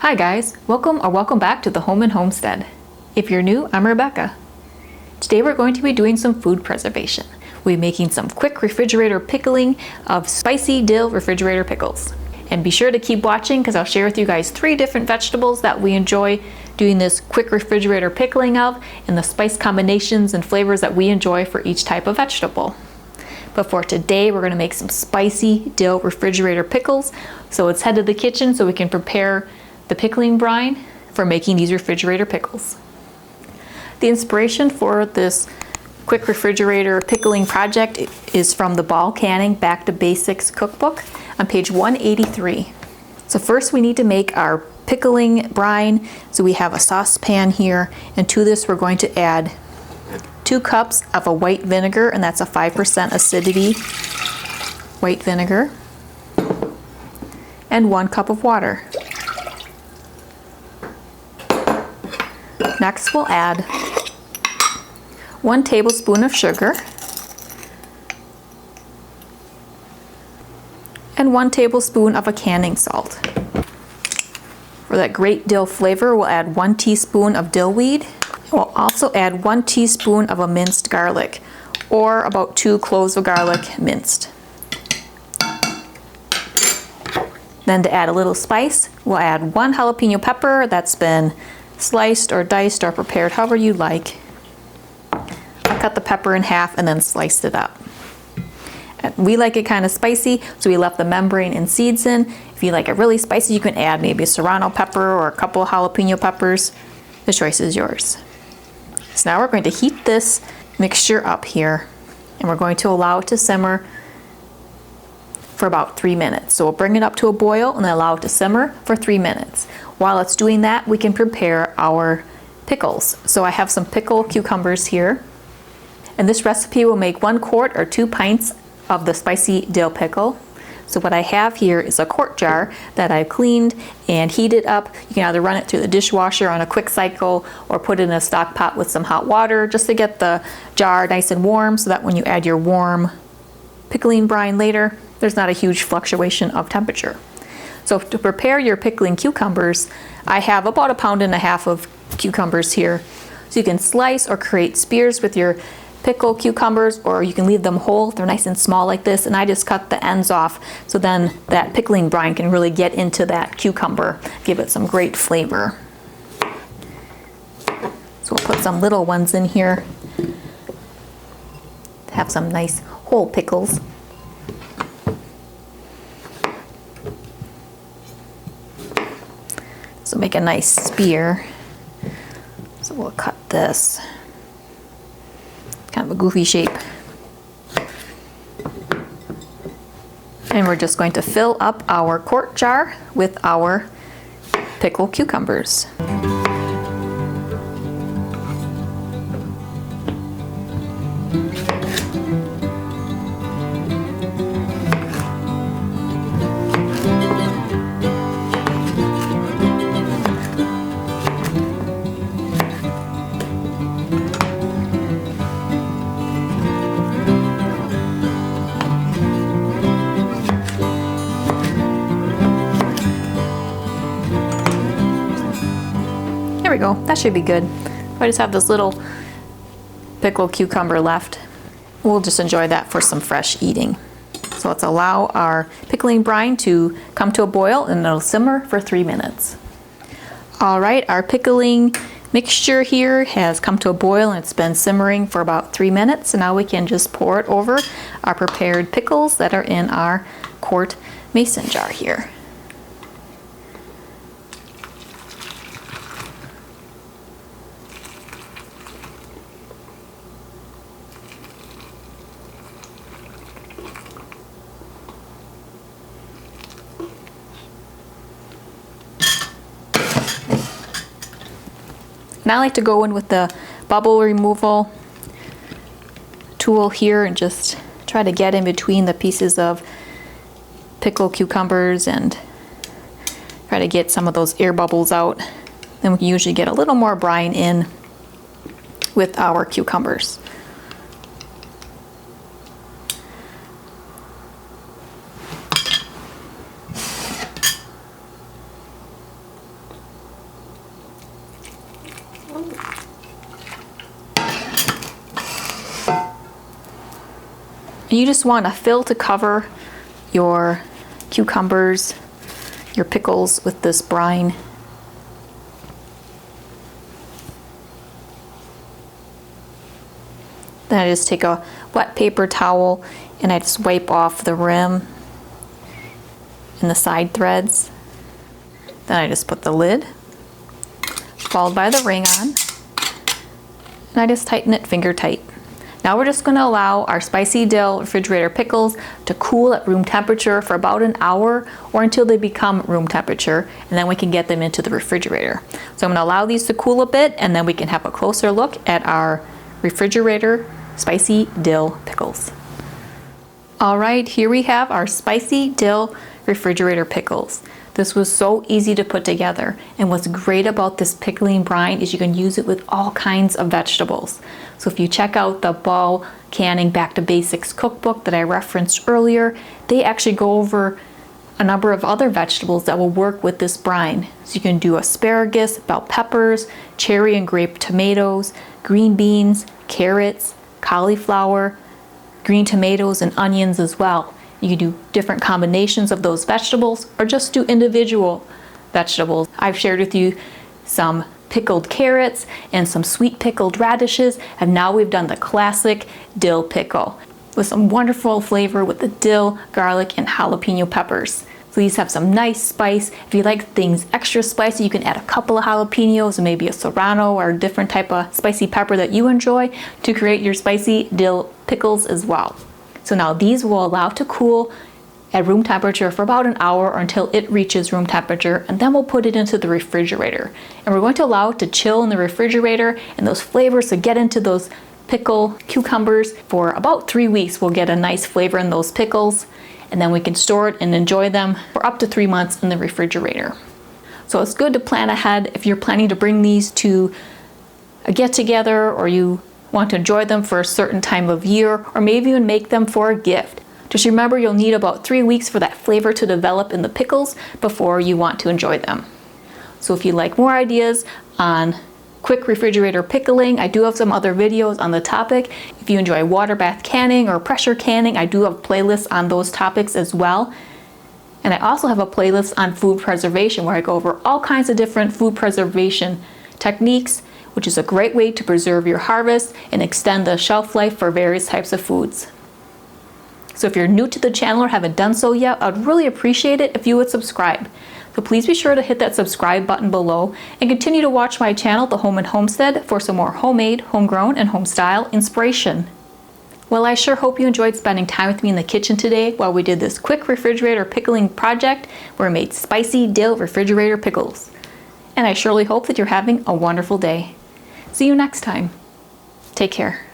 Hi guys, welcome back to the Home and Homestead. If you're new, I'm Rebecca. Today we're going to be doing some food preservation. We'll be making some quick refrigerator pickling of Spicy Dill Refrigerator Pickles. And be sure to keep watching because I'll share with you guys 3 different vegetables that we enjoy doing this quick refrigerator pickling of, and the spice combinations and flavors that we enjoy for each type of vegetable. But for today, we're going to make some spicy dill refrigerator pickles. So let's head to the kitchen so we can prepare the pickling brine for making these refrigerator pickles. The inspiration for this quick refrigerator pickling project is from the Ball Canning Back to Basics Cookbook on page 183. So first we need to make our pickling brine. So we have a saucepan here, and to this we're going to add 2 cups of a white vinegar, and that's a 5% acidity white vinegar, and 1 cup of water. Next we'll add 1 tablespoon of sugar and 1 tablespoon of a canning salt. For that great dill flavor, we'll add 1 teaspoon of dill weed. We'll also add 1 teaspoon of a minced garlic, or about 2 cloves of garlic minced. Then to add a little spice, we'll add 1 jalapeno pepper that's been sliced or diced or prepared however you like. I cut the pepper in half and then sliced it up. And we like it kind of spicy, so we left the membrane and seeds in. If you like it really spicy, you can add maybe a serrano pepper or a couple of jalapeno peppers. The choice is yours. So now we're going to heat this mixture up here, and we're going to allow it to simmer for about 3 minutes. So we'll bring it up to a boil and then allow it to simmer for 3 minutes. While it's doing that, we can prepare our pickles. So I have some pickled cucumbers here, and this recipe will make 1 quart or 2 pints of the spicy dill pickle. So what I have here is a quart jar that I've cleaned and heated up. You can either run it through the dishwasher on a quick cycle or put it in a stock pot with some hot water just to get the jar nice and warm, so that when you add your warm pickling brine later, there's not a huge fluctuation of temperature. So to prepare your pickling cucumbers, I have about 1.5 pounds of cucumbers here. So you can slice or create spears with your pickled cucumbers, or you can leave them whole. They're nice and small like this, and I just cut the ends off so then that pickling brine can really get into that cucumber, give it some great flavor. So we'll put some little ones in here to have some nice whole pickles. So make a nice spear. So we'll cut this. Kind of a goofy shape. And we're just going to fill up our quart jar with our pickled cucumbers. There we go, that should be good. I just have this little pickled cucumber left. We'll just enjoy that for some fresh eating. So let's allow our pickling brine to come to a boil, and it'll simmer for 3 minutes. All right, our pickling mixture here has come to a boil and it's been simmering for about 3 minutes. So now we can just pour it over our prepared pickles that are in our quart mason jar here. Now I like to go in with the bubble removal tool here and just try to get in between the pieces of pickled cucumbers and try to get some of those air bubbles out. Then we can usually get a little more brine in with our cucumbers. And you just want to fill to cover your cucumbers, your pickles with this brine. Then I just take a wet paper towel and I just wipe off the rim and the side threads. Then I just put the lid, followed by the ring on, and I just tighten it finger tight. Now we're just going to allow our Spicy Dill Refrigerator Pickles to cool at room temperature for about an hour or until they become room temperature, and then we can get them into the refrigerator. So I'm going to allow these to cool a bit, and then we can have a closer look at our refrigerator Spicy Dill Pickles. All right, here we have our Spicy Dill Refrigerator Pickles. This was so easy to put together, and what's great about this pickling brine is you can use it with all kinds of vegetables. So if you check out the Ball Canning Back to Basics Cookbook that I referenced earlier, they actually go over a number of other vegetables that will work with this brine. So you can do asparagus, bell peppers, cherry and grape tomatoes, green beans, carrots, cauliflower, green tomatoes, and onions as well. You can do different combinations of those vegetables or just do individual vegetables. I've shared with you some pickled carrots and some sweet pickled radishes, and now we've done the classic dill pickle with some wonderful flavor with the dill, garlic, and jalapeno peppers. So these have some nice spice. If you like things extra spicy, you can add a couple of jalapenos and maybe a serrano or a different type of spicy pepper that you enjoy to create your spicy dill pickles as well. So now these will allow to cool at room temperature for about an hour or until it reaches room temperature, and then we'll put it into the refrigerator. And we're going to allow it to chill in the refrigerator and those flavors to get into those pickle cucumbers for about 3 weeks. We'll get a nice flavor in those pickles, and then we can store it and enjoy them for up to 3 months in the refrigerator. So it's good to plan ahead if you're planning to bring these to a get-together, or you want to enjoy them for a certain time of year, or maybe even make them for a gift. Just remember, you'll need about 3 weeks for that flavor to develop in the pickles before you want to enjoy them. So if you like more ideas on quick refrigerator pickling, I do have some other videos on the topic. If you enjoy water bath canning or pressure canning, I do have playlists on those topics as well. And I also have a playlist on food preservation where I go over all kinds of different food preservation techniques, which is a great way to preserve your harvest and extend the shelf life for various types of foods. So if you're new to the channel or haven't done so yet, I'd really appreciate it if you would subscribe. So please be sure to hit that subscribe button below and continue to watch my channel, The Home and Homestead, for some more homemade, homegrown, and home-style inspiration. Well, I sure hope you enjoyed spending time with me in the kitchen today while we did this quick refrigerator pickling project where we made Spicy Dill Refrigerator Pickles. And I surely hope that you're having a wonderful day. See you next time. Take care.